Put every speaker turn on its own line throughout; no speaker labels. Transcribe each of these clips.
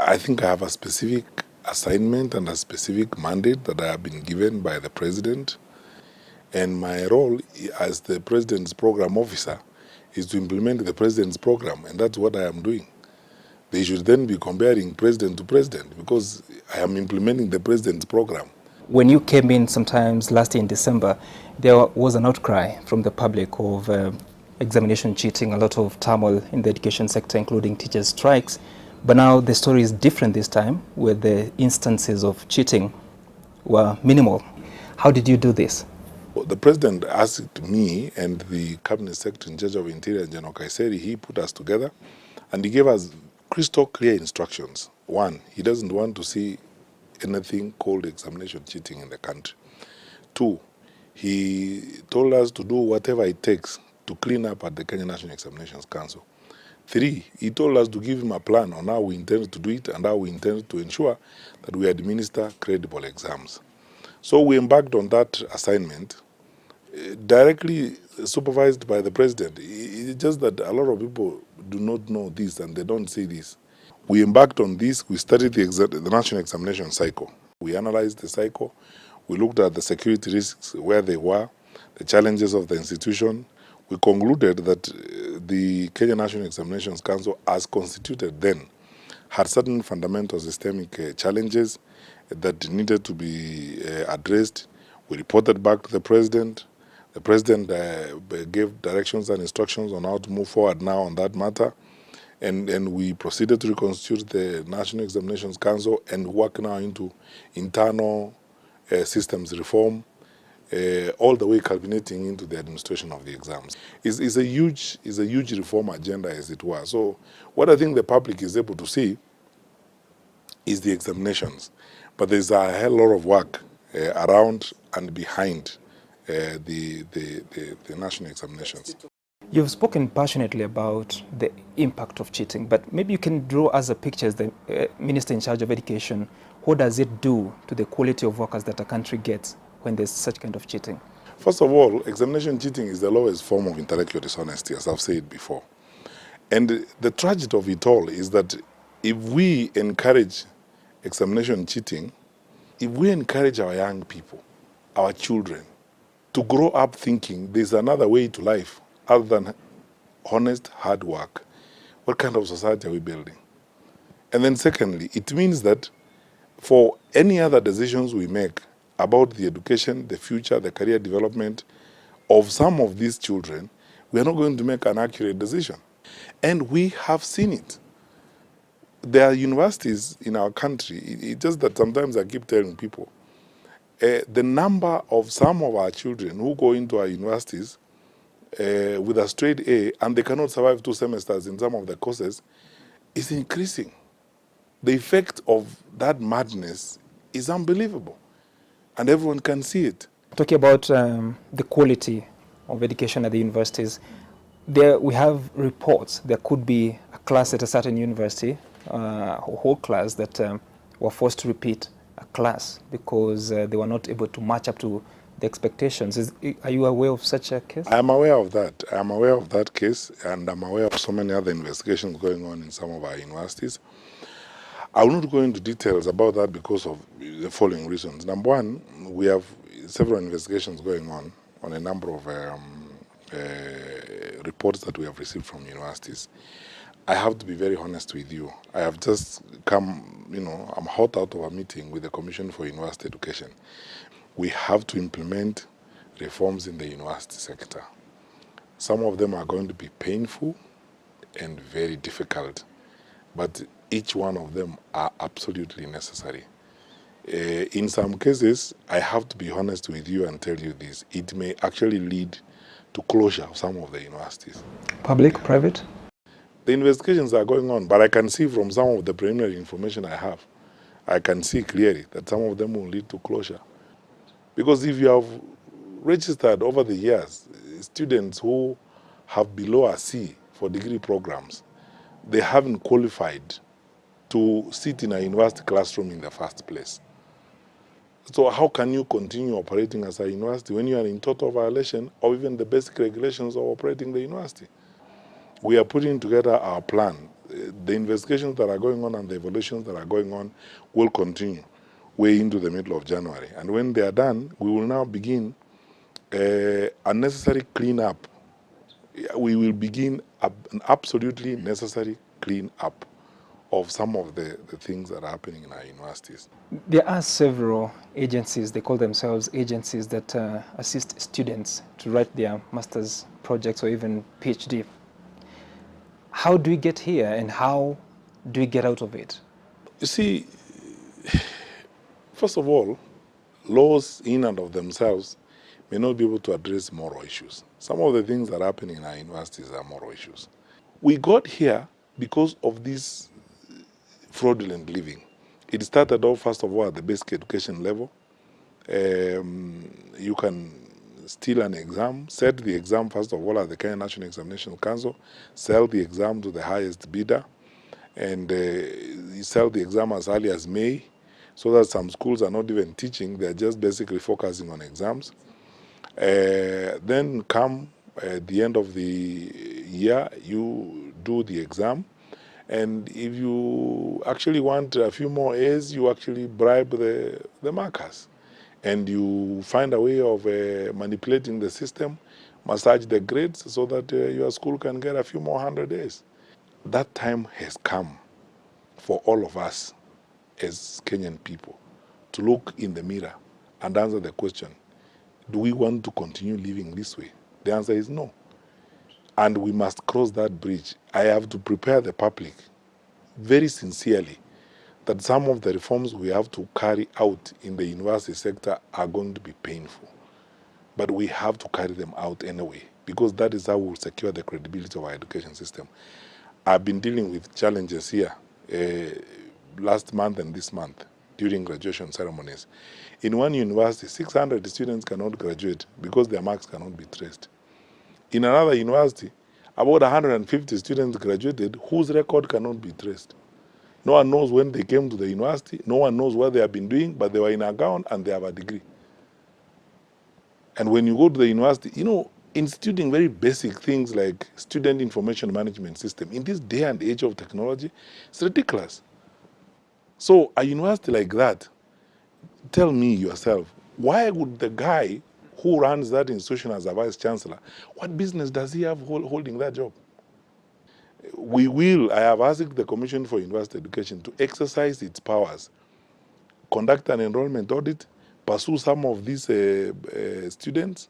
I think I have a specific assignment and a specific mandate that I have been given by the president. And my role as the president's program officer is to implement the president's program, and that's what I am doing. They should then be comparing president to president because I am implementing the president's program.
When you came in sometimes last year in December, there was an outcry from the public of examination cheating, a lot of turmoil in the education sector, including teachers' strikes. But now the story is different this time, where the instances of cheating were minimal. How did you do this?
The president asked me and the cabinet secretary in charge of Interior, General Kaiseri, he put us together and he gave us crystal clear instructions. One, he doesn't want to see anything called examination cheating in the country. Two, he told us to do whatever it takes to clean up at the Kenya National Examinations Council. Three, he told us to give him a plan on how we intend to do it and how we intend to ensure that we administer credible exams. So we embarked on that assignment, directly supervised by the president. It's just that a lot of people do not know this and they don't see this. We embarked on this. We studied the national examination cycle. We analyzed the cycle. We looked at the security risks, where they were, the challenges of the institution. We concluded that the Kenya National Examinations Council, as constituted then, had certain fundamental systemic challenges that needed to be addressed. We reported back to the president. The president gave directions and instructions on how to move forward now on that matter. And we proceeded to reconstitute the National Examinations Council and work now into internal systems reform, all the way culminating into the administration of the exams. It's a huge reform agenda, as it were. So what I think the public is able to see is the examinations. But there's a hell lot of work around and behind the national examinations.
You've spoken passionately about the impact of cheating, but maybe you can draw us a picture as the Minister in charge of Education. What does it do to the quality of workers that a country gets when there's such kind of cheating?
First of all, examination cheating is the lowest form of intellectual dishonesty, as I've said before. And the tragedy of it all is that if we encourage examination cheating, if we encourage our young people, our children, to grow up thinking there's another way to life other than honest, hard work, what kind of society are we building? And then secondly, it means that for any other decisions we make about the education, the future, the career development of some of these children, we are not going to make an accurate decision. And we have seen it. There are universities in our country, it's just that sometimes I keep telling people, the number of some of our children who go into our universities with a straight A and they cannot survive 2 semesters in some of the courses is increasing. The effect of that madness is unbelievable, and everyone can see it.
Talking about the quality of education at the universities, there we have reports there could be a class at a certain university, a whole class that were forced to repeat a class because they were not able to match up to the expectations. Are you aware of such a case?
I am aware of that. I am aware of that case, and I'm aware of so many other investigations going on in some of our universities. I will not go into details about that because of the following reasons. Number one, we have several investigations going on a number of reports that we have received from universities. I have to be very honest with you. I have just come, I'm hot out of a meeting with the Commission for University Education. We have to implement reforms in the university sector. Some of them are going to be painful and very difficult, but each one of them are absolutely necessary. In some cases, I have to be honest with you and tell you this, it may actually lead to closure of some of the universities.
Public, private?
The investigations are going on, but I can see from some of the preliminary information I have, I can see clearly that some of them will lead to closure. Because if you have registered over the years students who have below a C for degree programs, they haven't qualified to sit in a university classroom in the first place. So how can you continue operating as a university when you are in total violation of even the basic regulations of operating the university? We are putting together our plan the investigations that are going on and the evaluations that are going on will continue way into the middle of January. And when they are done, we will now begin a necessary cleanup. We will begin an absolutely necessary cleanup of some of the things that are happening in our universities.
There are several agencies, they call themselves agencies, that assist students to write their master's projects or even PhD. How do we get here and how do we get out of it?
You see, first of all, laws in and of themselves may not be able to address moral issues. Some of the things that are happening in our universities are moral issues. We got here because of this fraudulent living. It started off, first of all, at the basic education level. You can steal an exam, set the exam, first of all, at the Kenyan National Examination Council, sell the exam to the highest bidder, and you sell the exam as early as May, so that some schools are not even teaching, they're just basically focusing on exams. Then come at the end of the year, you do the exam, and if you actually want a few more A's, you actually bribe the markers. And you find a way of manipulating the system, massage the grades so that your school can get a few more 100 A's. That time has come for all of us as Kenyan people to look in the mirror and answer the question, do we want to continue living this way? The answer is no. And we must cross that bridge. I have to prepare the public very sincerely that some of the reforms we have to carry out in the university sector are going to be painful. But we have to carry them out anyway, because that is how we'll secure the credibility of our education system. I've been dealing with challenges here last month and this month during graduation ceremonies. In one university, 600 students cannot graduate because their marks cannot be traced. In another university, about 150 students graduated whose record cannot be traced. No one knows when they came to the university, no one knows what they have been doing, but they were in a gown and they have a degree. And when you go to the university, you know, instituting very basic things like student information management system, in this day and age of technology, it's ridiculous. So a university like that, tell me yourself, why would the guy who runs that institution as a vice chancellor, what business does he have holding that job? I have asked the Commission for University Education to exercise its powers, conduct an enrollment audit, pursue some of these students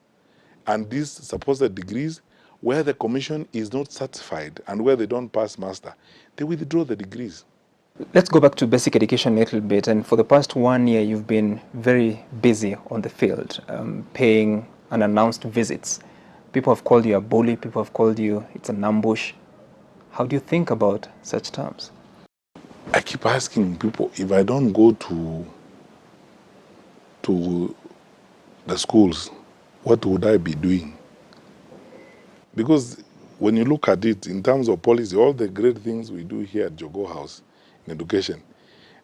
and these supposed degrees where the commission is not certified and where they don't pass master, they withdraw the degrees.
Let's go back to basic education a little bit. And for the past 1 year, you've been very busy on the field, paying unannounced visits. People have called you a bully. People have called you, it's an ambush. How do you think about such terms?
I keep asking people, if I don't go to the schools, what would I be doing? Because when you look at it in terms of policy, all the great things we do here at Jogo House in education,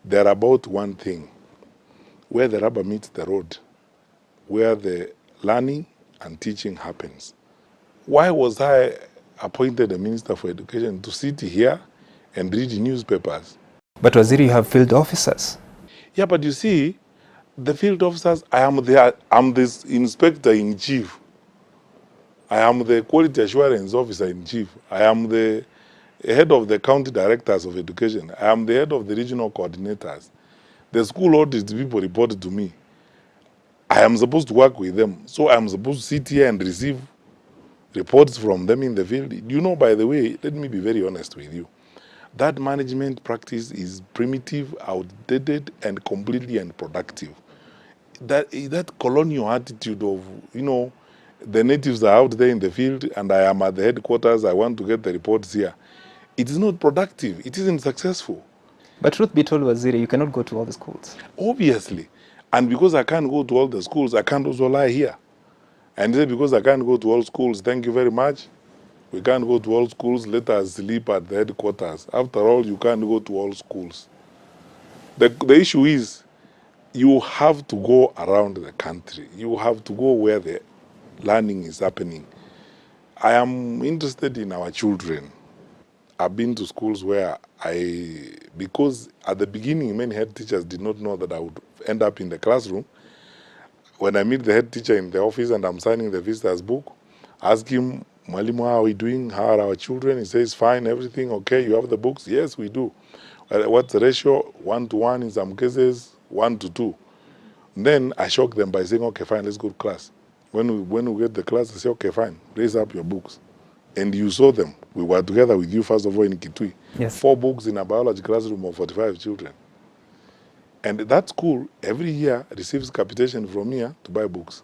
they're about one thing, where the rubber meets the road, where the learning and teaching happens. Why was I appointed a minister for education to sit here and read newspapers?
But Waziri, you have field officers.
Yeah, but you see, the field officers, I'm the inspector in chief. I am the quality assurance officer in chief. I am the head of the county directors of education. I am the head of the regional coordinators. The school audit people reported to me. I am supposed to work with them. So I am supposed to sit here and receive reports from them in the field. You know, by the way, let me be very honest with you. That management practice is primitive, outdated, and completely unproductive. That colonial attitude of, you know, the natives are out there in the field and I am at the headquarters, I want to get the reports here. It is not productive. It isn't successful.
But truth be told, Waziri, you cannot go to all the schools.
Obviously. And because I can't go to all the schools, I can't also lie here. And say because I can't go to all schools, thank you very much. We can't go to all schools, let us sleep at the headquarters. After all, you can't go to all schools. The issue is, you have to go around the country. You have to go where the learning is happening. I am interested in our children. I've been to schools where because at the beginning many head teachers did not know that I would end up in the classroom. When I meet the head teacher in the office and I'm signing the visitor's book, ask him, Mwalimu, how are we doing? How are our children? He says, fine, everything okay. You have the books? Yes, we do. What's the ratio? 1 to 1 in some cases, 1 to 2. Then I shock them by saying, okay, fine, let's go to class. When we get the class, I say, okay, fine, raise up your books. And you saw them. We were together with you, first of all, in Kitui.
Yes.
4 books in a biology classroom of 45 children. And that school, every year, receives capitation from here to buy books.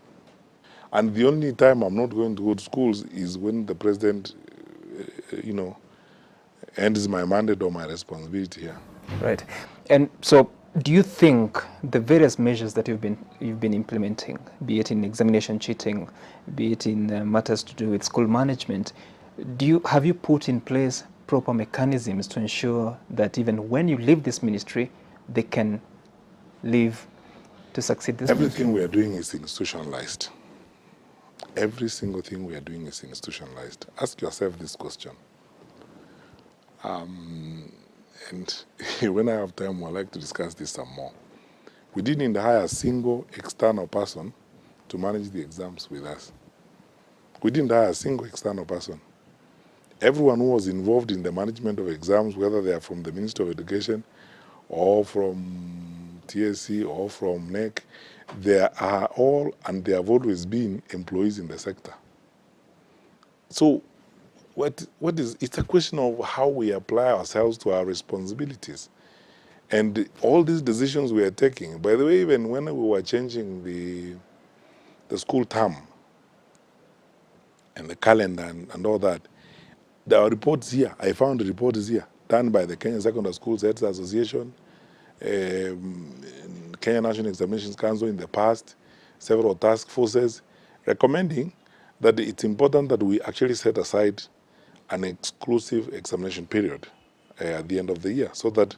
And the only time I'm not going to go to schools is when the president, ends my mandate or my responsibility here.
Right. And so do you think the various measures that you've been implementing, be it in examination cheating, be it in matters to do with school management, have you put in place proper mechanisms to ensure that even when you leave this ministry, they can live to succeed this
Everything we are doing is institutionalized. Every single thing we are doing is institutionalized. Ask yourself this question. And when I have time, I'd like to discuss this some more. We didn't hire a single external person to manage the exams with us. We didn't hire a single external person. Everyone who was involved in the management of exams, whether they are from the Ministry of Education or from TSC or from NEC, they are all, and they have always been, employees in the sector. So it's a question of how we apply ourselves to our responsibilities. And all these decisions we are taking, by the way, even when we were changing the school term and the calendar and all that, there are reports here. I found reports here done by the Kenya Secondary Schools Heads Association, Kenya National Examinations Council in the past, several task forces, recommending that it's important that we actually set aside an exclusive examination period at the end of the year so that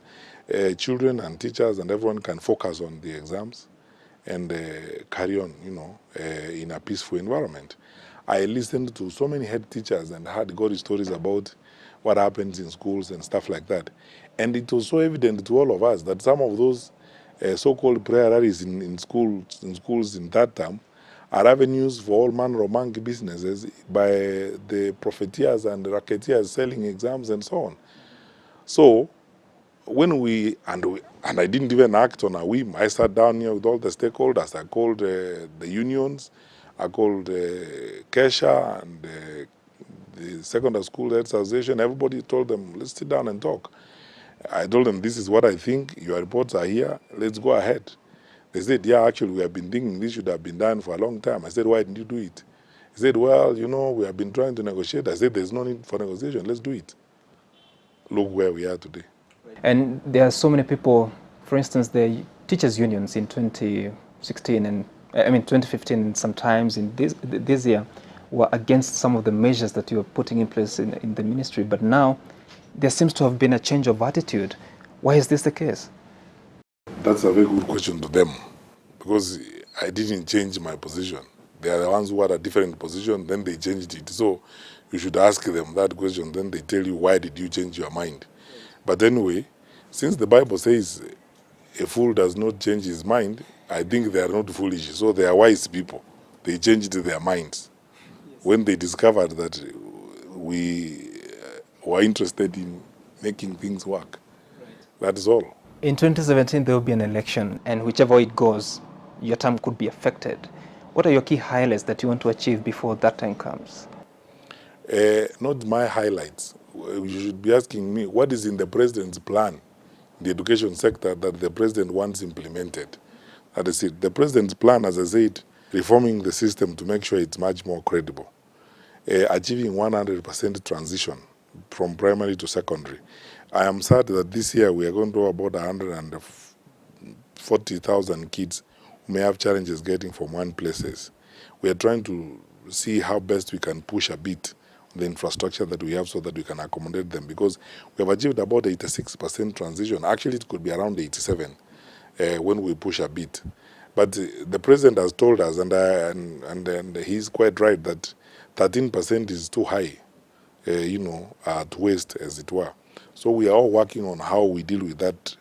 children and teachers and everyone can focus on the exams and carry on, in a peaceful environment. I listened to so many head teachers and heard gory stories about what happens in schools and stuff like that. And it was so evident to all of us that some of those so-called prayer rallies in schools in that term are avenues for all manner of monkey businesses by the profiteers and racketeers selling exams and so on. So when and I didn't even act on a whim. I sat down here with all the stakeholders. I called the unions, I called Kesha and the Secondary School Heads Association. Everybody told them, let's sit down and talk. I told them, this is what I think. Your reports are here. Let's go ahead. They said, yeah, actually, we have been thinking this should have been done for a long time. I said, why didn't you do it? He said, well, we have been trying to negotiate. I said, there's no need for negotiation. Let's do it. Look where we are today.
And there are so many people, for instance, the teachers' unions in 2016 and 2015 and sometimes in this year were against some of the measures that you are putting in place in the ministry. But now there seems to have been a change of attitude. Why is this the case?
That's a very good question to them, because I didn't change my position. They are the ones who had a different position, then they changed it. So you should ask them that question, then they tell you, why did you change your mind? But anyway, since the Bible says a fool does not change his mind, I think they are not foolish. So they are wise people. They changed their minds when they discovered that we were interested in making things work. That is all.
In 2017, there will be an election, and whichever way it goes, your term could be affected. What are your key highlights that you want to achieve before that time comes?
Not my highlights. You should be asking me, what is in the president's plan, the education sector, that the president wants implemented? That is it. The president's plan, as I said, reforming the system to make sure it's much more credible. Achieving 100% transition from primary to secondary. I am sad that this year we are going to have about 140,000 kids who may have challenges getting from one places. We are trying to see how best we can push a bit the infrastructure that we have so that we can accommodate them, because we have achieved about 86% transition. Actually, it could be around 87 when we push a bit. But the president has told us, and he's quite right, that 13% is too high at waste, as it were. So we are all working on how we deal with that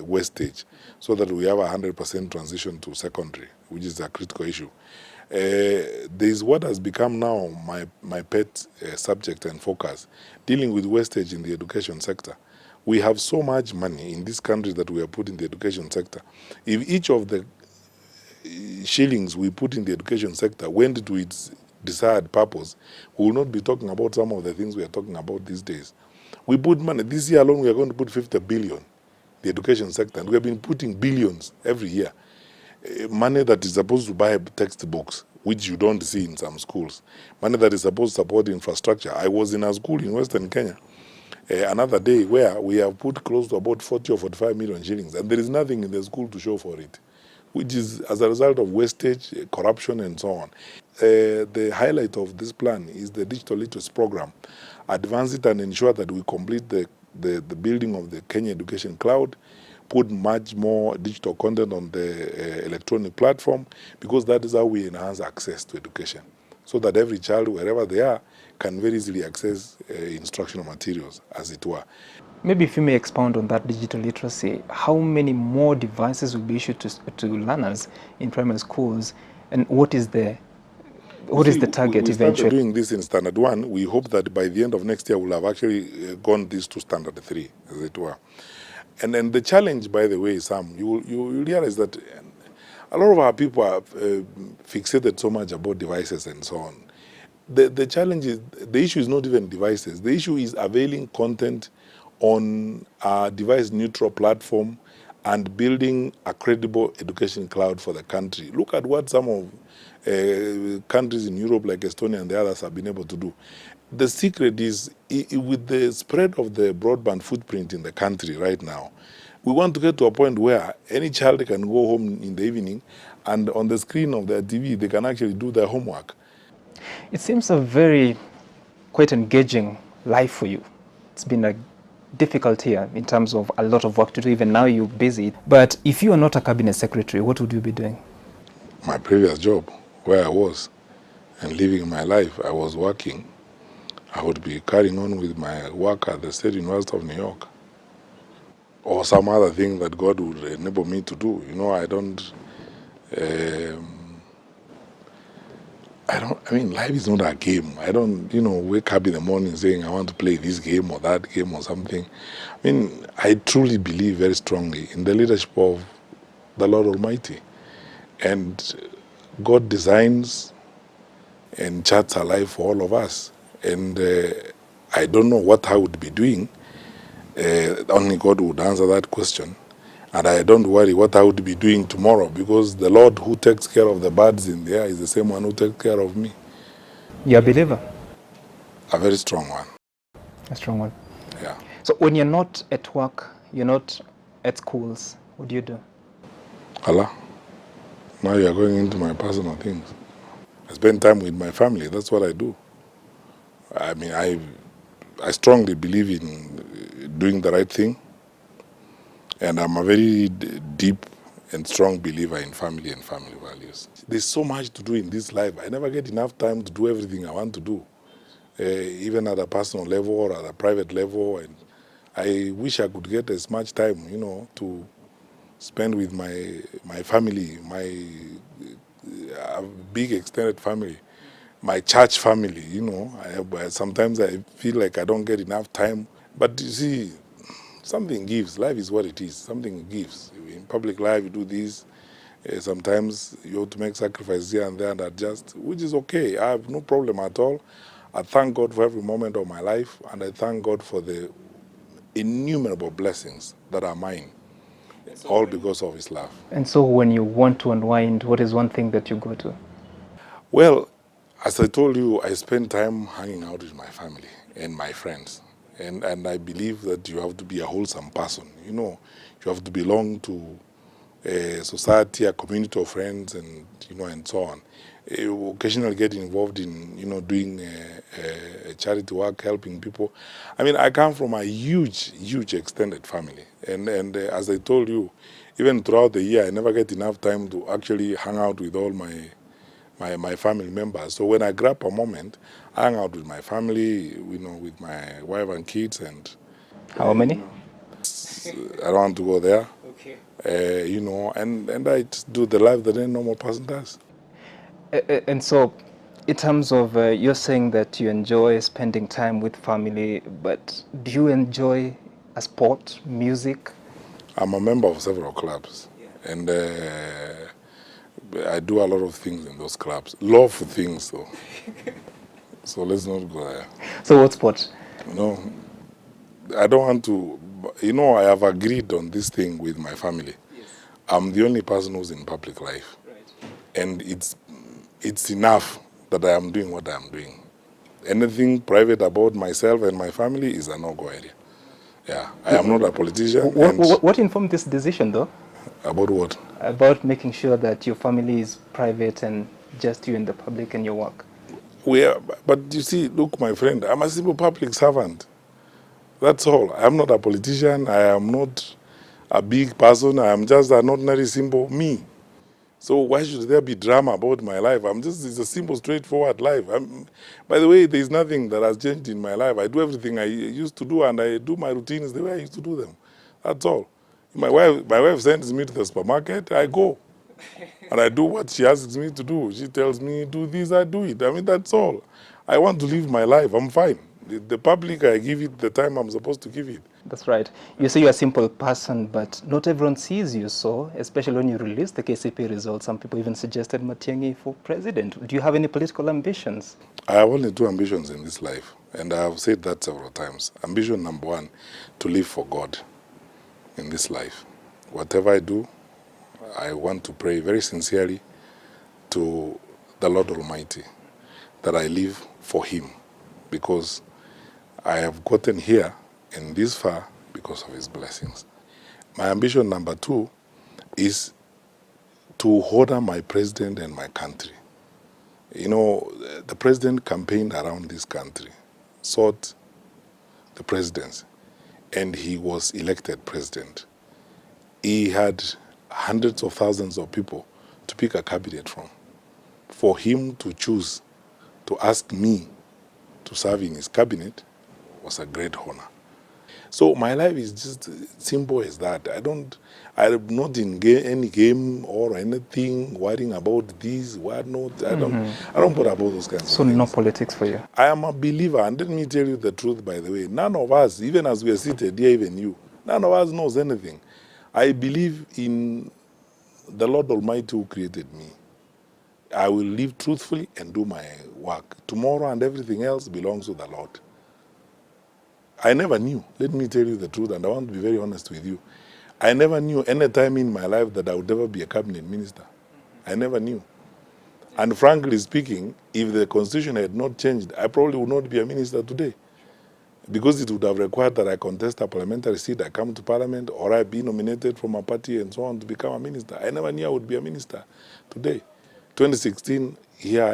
wastage so that we have a 100% transition to secondary, which is a critical issue. There is what has become now my pet subject and focus, dealing with wastage in the education sector. We have so much money in this country that we have put in the education sector. If each of the shillings we put in the education sector went to its desired purpose, we will not be talking about some of the things we are talking about these days. We put money. This year alone, we are going to put 50 billion in the education sector, and we have been putting billions every year. Money that is supposed to buy textbooks, which you don't see in some schools. Money that is supposed to support infrastructure. I was in a school in Western Kenya another day where we have put close to about 40 or 45 million shillings, and there is nothing in the school to show for it, which is as a result of wastage, corruption, and so on. The highlight of this plan is the digital literacy program. Advance it and ensure that we complete the building of the Kenya Education Cloud, put much more digital content on the electronic platform, because that is how we enhance access to education, so that every child, wherever they are, can very easily access instructional materials, as it were.
Maybe if you may expound on that digital literacy, how many more devices will be issued to learners in primary schools, and what is the target
we
eventually?
started doing this in Standard 1. We hope that by the end of next year, we'll have actually gone this to Standard 3, as it were. And then the challenge, by the way, Sam, you realize that a lot of our people are fixated so much about devices and so on. The challenge is, the issue is not even devices. The issue is availing content on a device-neutral platform and building a credible education cloud for the country. Look at what some of countries in Europe like Estonia and the others have been able to do. The secret is, with the spread of the broadband footprint in the country right now, we want to get to a point where any child can go home in the evening and on the screen of their TV, they can actually do their homework.
It seems quite engaging life for you. It's been a difficult year in terms of a lot of work to do. Even now you're busy. But if you are not a cabinet secretary, what would you be doing?
My previous job, where I was and living my life, I was working. I would be carrying on with my work at the State University of New York, or some other thing that God would enable me to do. I mean, life is not a game. I don't, wake up in the morning saying I want to play this game or that game or something. I mean, I truly believe very strongly in the leadership of the Lord Almighty. And God designs and charts a life for all of us. And I don't know what I would be doing. Only God would answer that question. And I don't worry what I would be doing tomorrow, because the Lord who takes care of the birds in the air is the same one who takes care of me.
You're a believer?
A very strong one.
A strong one.
Yeah.
So when you're not at work, you're not at schools, what do you do?
Allah, now you are going into my personal things. I spend time with my family. That's what I do. I mean, I strongly believe in doing the right thing. And I'm a very deep and strong believer in family and family values. There's so much to do in this life. I never get enough time to do everything I want to do, even at a personal level or at a private level. And I wish I could get as much time, to spend with my family, my big extended family, my church family. Sometimes I feel like I don't get enough time. But you see, something gives. Life is what it is. Something gives. In public life, you do this. Sometimes you have to make sacrifices here and there and adjust, which is okay. I have no problem at all. I thank God for every moment of my life, and I thank God for the innumerable blessings that are mine, all because of His love.
And so when you want to unwind, what is one thing that you go to?
Well, as I told you, I spend time hanging out with my family and my friends. And I believe that you have to be a wholesome person. You have to belong to a society, a community of friends, and and so on. Occasionally get involved in doing charity work, helping people. I mean, I come from a huge extended family, and as I told you, even throughout the year, I never get enough time to actually hang out with all my family members. So when I grab a moment, I hang out with my family, with my wife and kids, and
How many?
I don't want to go there.
Okay.
And I just do the life that any normal person does.
And so, in terms of, you're saying that you enjoy spending time with family, but do you enjoy a sport, music?
I'm a member of several clubs, and I do a lot of things in those clubs. Lawful things, though. So let's not go there.
So what sport?
I don't want to. I have agreed on this thing with my family.
Yes.
I'm the only person who's in public life,
Right.
and it's enough that I am doing what I am doing. Anything private about myself and my family is a no-go area. Yeah, I am not a politician.
What informed this decision, though?
About what?
About making sure that your family is private and just you in the public and your work.
But you see, look, my friend, I'm a simple public servant. That's all. I'm not a politician. I am not a big person. I am just an ordinary, simple me. So why should there be drama about my life? It's a simple, straightforward life. By the way, there's nothing that has changed in my life. I do everything I used to do, and I do my routines the way I used to do them. That's all. My wife sends me to the supermarket, I go. And I do what she asks me to do. She tells me, do this, I do it. I mean, that's all. I want to live my life. I'm fine. The public, I give it the time I'm supposed to give it.
That's right. You say you're a simple person, but not everyone sees you so, especially when you release the KCP results. Some people even suggested Matiangi for president. Do you have any political ambitions?
I have only two ambitions in this life, and I have said that several times. Ambition number one, to live for God in this life. Whatever I do, I want to pray very sincerely to the Lord Almighty that I live for Him, because I have gotten here and this far because of His blessings. My ambition number two is to honor my president and my country. The president campaigned around this country, sought the presidency, and he was elected president. He had hundreds of thousands of people to pick a cabinet from. For him to choose to ask me to serve in his cabinet was a great honor. So my life is just simple as that. I'm not in any game or anything, worrying about this, what not. I don't put about those kinds of things.
So no politics for you?
I am a believer, and let me tell you the truth, by the way. None of us, even as we are seated here, even you, none of us knows anything. I believe in the Lord Almighty who created me. I will live truthfully and do my work. Tomorrow and everything else belongs to the Lord. I never knew, let me tell you the truth, and I want to be very honest with you. I never knew any time in my life that I would ever be a cabinet minister. I never knew. And frankly speaking, if the constitution had not changed, I probably would not be a minister today. Because it would have required that I contest a parliamentary seat, I come to parliament, or I be nominated from a party and so on to become a minister. I never knew I would be a minister today. 2016, here I am.